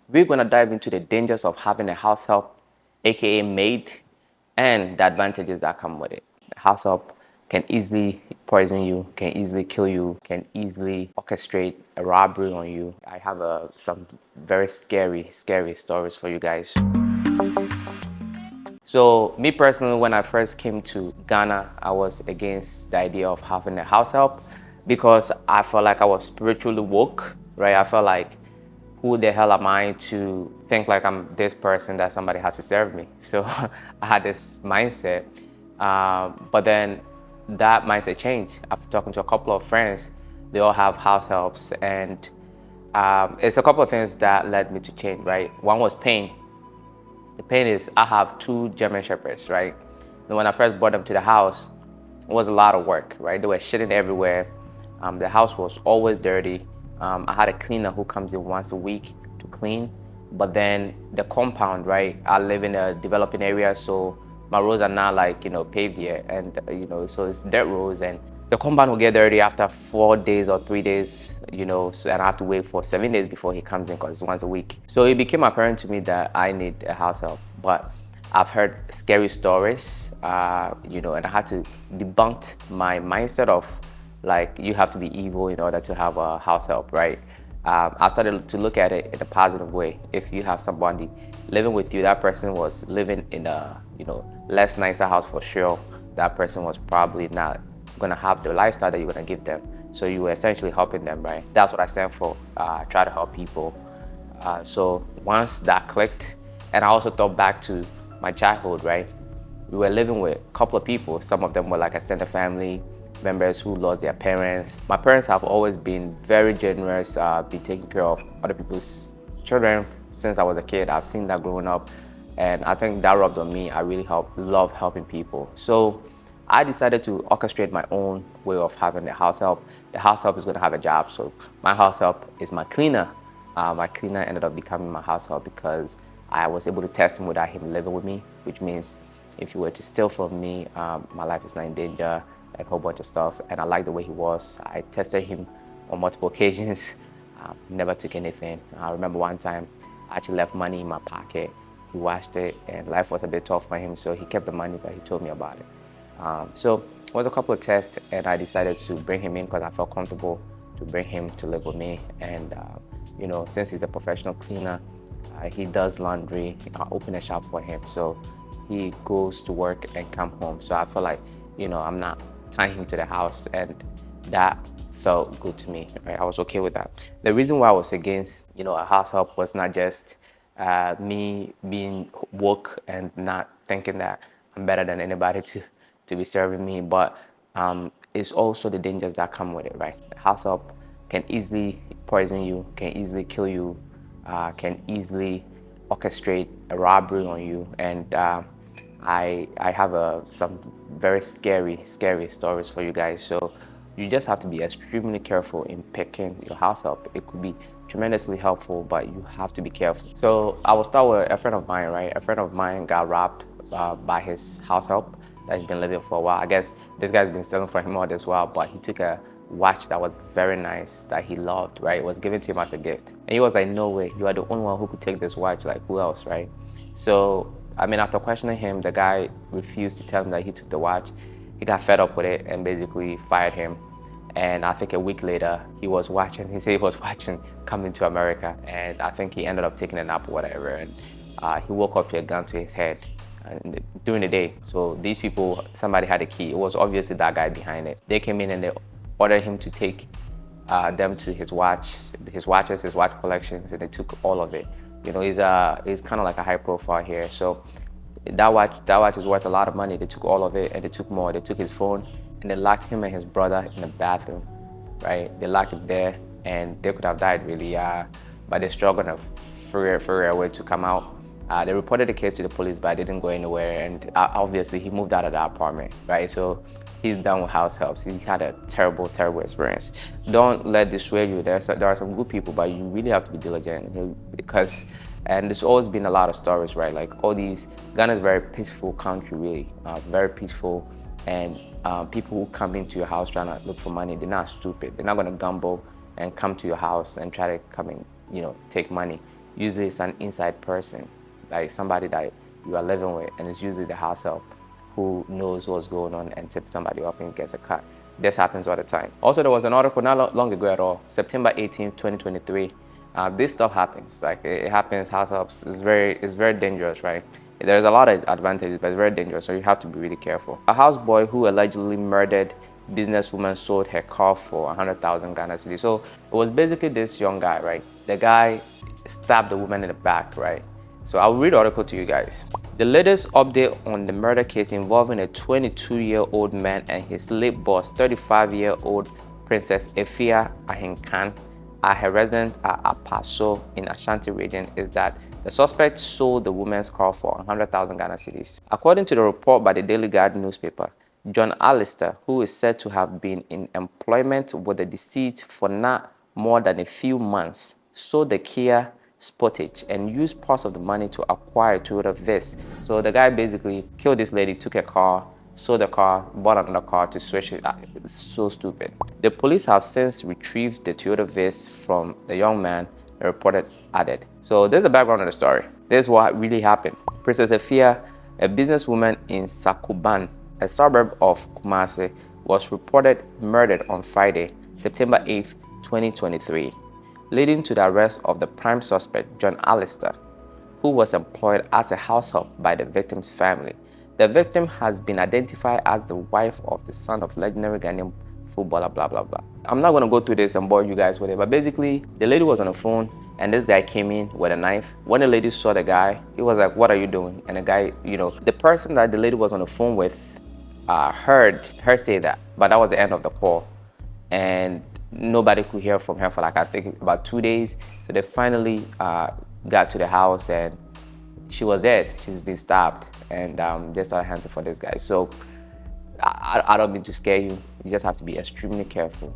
we're going to dive into the dangers of having a house help, aka maid, and the advantages that come with it. The house help can easily poison you, can easily kill you, can easily orchestrate a robbery on you. I have some very scary stories for you guys. So me personally, when I first came to Ghana, I was against the idea of having a house help because I felt like I was spiritually woke, right? I felt like, who the hell am I to think like I'm this person that somebody has to serve me? So I had this mindset, but then that mindset changed after talking to a couple of friends. They all have house helps, and it's a couple of things that led me to change, right? One was pain. The pain is I have two German Shepherds, right? And when I first brought them to the house, it was a lot of work, right? They were shitting everywhere. The house was always dirty. I had a cleaner who comes in once a week to clean. But then the compound, right? I live in a developing area, so my roads are not like, paved yet. And, so it's dirt roads. And the compound will get dirty after 4 days or 3 days, so, and I have to wait for 7 days before he comes in because it's once a week. So it became apparent to me that I need a house help. But I've heard scary stories, and I had to debunk my mindset of like, you have to be evil in order to have a house help, right? I started to look at it in a positive way. If you have somebody living with you, that person was living in a, less nicer house for sure. That person was probably not gonna have the lifestyle that you're gonna give them. So you were essentially helping them, right? That's what I stand for. Try to help people. So once that clicked, and I also thought back to my childhood, right? We were living with a couple of people. Some of them were like extended family members who lost their parents. My parents have always been very generous, been taking care of other people's children since I was a kid. I've seen that growing up, and I think that rubbed on me. I really love helping people. So I decided to orchestrate my own way of having the house help. The house help is going to have a job, so my house help is my cleaner. My cleaner ended up becoming my house help because I was able to test him without him living with me, which means if he were to steal from me, my life is not in danger, like a whole bunch of stuff. And I like the way he was. I tested him on multiple occasions, never took anything. I remember one time I actually left money in my pocket. He washed it, and life was a bit tough for him, so he kept the money, but he told me about it. So it was a couple of tests, and I decided to bring him in because I felt comfortable to bring him to live with me. And since he's a professional cleaner, he does laundry. I open a shop for him, so he goes to work and come home. So I feel like, I'm not tying him to the house, and that felt good to me. Right? I was okay with that. The reason why I was against, a house help was not just me being woke and not thinking that I'm better than anybody to be serving me, but it's also the dangers that come with it, right? The house help can easily poison you, can easily kill you, can easily orchestrate a robbery on you, and I have some very scary stories for you guys. So you just have to be extremely careful in picking your house help. It could be tremendously helpful, but you have to be careful. So I will start with a friend of mine, right? A friend of mine got robbed by his house help that he's been living for a while. I guess this guy's been stealing from him all this while, but he took a watch that was very nice, that he loved, right? It was given to him as a gift. And he was like, no way, you are the only one who could take this watch, like who else, right? So, after questioning him, the guy refused to tell him that he took the watch. He got fed up with it and basically fired him. And I think a week later, he said he was watching Coming to America. And I think he ended up taking a nap or whatever. And he woke up to a gun to his head during the day. So these people, somebody had a key. It was obviously that guy behind it. They came in and they ordered him to take them to his watch collections, and they took all of it. He's kind of like a high profile here. So that watch is worth a lot of money. They took all of it, and they took more. They took his phone, and they locked him and his brother in the bathroom, right? They locked him there, and they could have died really, but they struggled to figure a way to come out. They reported the case to the police, but it didn't go anywhere, and obviously he moved out of that apartment, right? So he's done with house helps. He had a terrible experience. Don't let this sway you. There are some good people, but you really have to be diligent because, and there's always been a lot of stories, right? Like Ghana is a very peaceful country, really, very peaceful. And people who come into your house trying to look for money, they're not stupid. They're not gonna gamble and come to your house and try to come and, take money. usually it's an inside person, like somebody that you are living with, and it's usually the house help who knows what's going on and tips somebody off and gets a cut. This happens all the time. Also, there was an article not long ago at all, September 18th, 2023. This stuff happens. Like it happens. House helps is very dangerous, right? There's a lot of advantages, but it's very dangerous. So you have to be really careful. A houseboy who allegedly murdered businesswoman sold her car for 100,000 Ghana cedis. So it was basically this young guy, right? The guy stabbed the woman in the back, right? So I'll read the article to you guys. The latest update on the murder case involving a 22-year-old man and his late boss, 35-year-old Princess Efia Ahinkan, at her residence at Apaso in Ashanti region, is that the suspect sold the woman's car for 100,000 Ghana cedis. According to the report by the Daily Guide newspaper, John Alistair, who is said to have been in employment with the deceased for not more than a few months, sold the Kia Sportage and used parts of the money to acquire a Toyota Viz. So the guy basically killed this lady, took her car, sold the car, bought another car to switch it. It's so stupid. The police have since retrieved the Toyota Viz from the young man, the reporter added. So there's the background of the story. This is what really happened. Princess Efia, a businesswoman in Sakuban, a suburb of Kumasi, was reported murdered on Friday, September 8th, 2023, leading to the arrest of the prime suspect, John Alistair, who was employed as a house help by the victim's family. The victim has been identified as the wife of the son of legendary Ghanaian footballer, blah, blah, blah. I'm not gonna go through this and bore you guys with it, but basically, the lady was on the phone and this guy came in with a knife. When the lady saw the guy, he was like, "What are you doing?" And the guy, the person that the lady was on the phone with heard her say that, but that was the end of the call. And nobody could hear from her for like, I think about 2 days. So they finally got to the house and she was dead. She's been stabbed, and they started hunting for this guy. So I don't mean to scare you. You just have to be extremely careful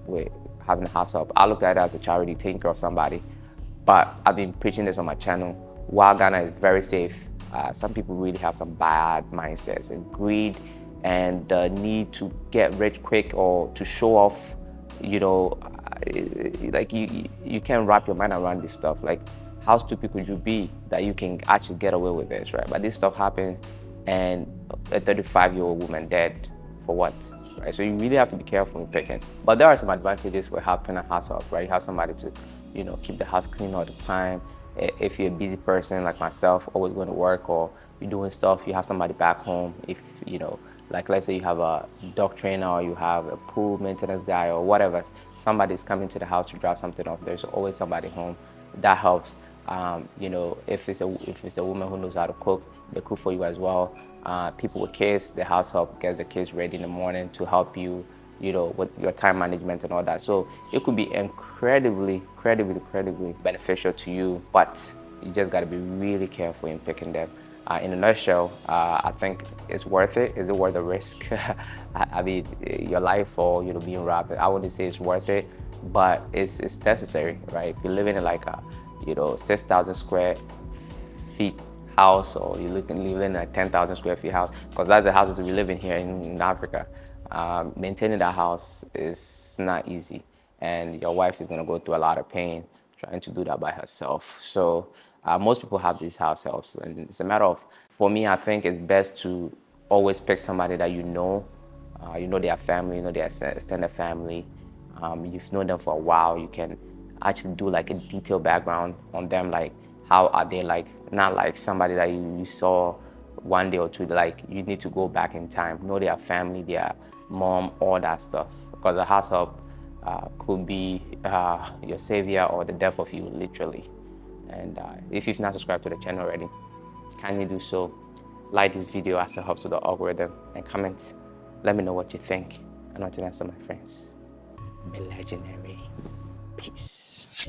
with having a house help. I look at it as a charity, taking care of somebody. But I've been preaching this on my channel. While Ghana is very safe, some people really have some bad mindsets and greed and the need to get rich quick or to show off. Like you can't wrap your mind around this stuff. Like, how stupid could you be that you can actually get away with this, right? But this stuff happens, and a 35-year-old woman dead for what, right? So you really have to be careful in picking. But there are some advantages with having a house help, right? You have somebody to, keep the house clean all the time. If you're a busy person like myself, always going to work or you're doing stuff, you have somebody back home. If, like let's say you have a dog trainer or you have a pool maintenance guy or whatever, somebody's coming to the house to drop something off, there's always somebody home. That helps. If it's a woman who knows how to cook, they cook for you as well. People with kids, the house help gets the kids ready in the morning to help you, with your time management and all that. So it could be incredibly beneficial to you, but you just got to be really careful in picking them. In a nutshell, I think it's worth it. Is it worth the risk? I mean, your life or being robbed. I wouldn't say it's worth it, but it's necessary, right? If you're living in like a 6,000 square feet house, or you're living in a 10,000 square feet house, because that's the houses we live in here in Africa. Maintaining that house is not easy, and your wife is going to go through a lot of pain trying to do that by herself. So most people have these house helps, and it's a matter of, for me, I think it's best to always pick somebody that their family, their extended family. You've known them for a while. You can actually do like a detailed background on them, like how are they, like not like somebody that you saw one day or two. Like you need to go back in time, know their family, their mom, all that stuff, because a house help could be your savior or the death of you, literally. And if you've not subscribed to the channel already, kindly do so. Like this video as it helps with the algorithm, and comment. Let me know what you think. And until next time, my friends, be legendary. Peace.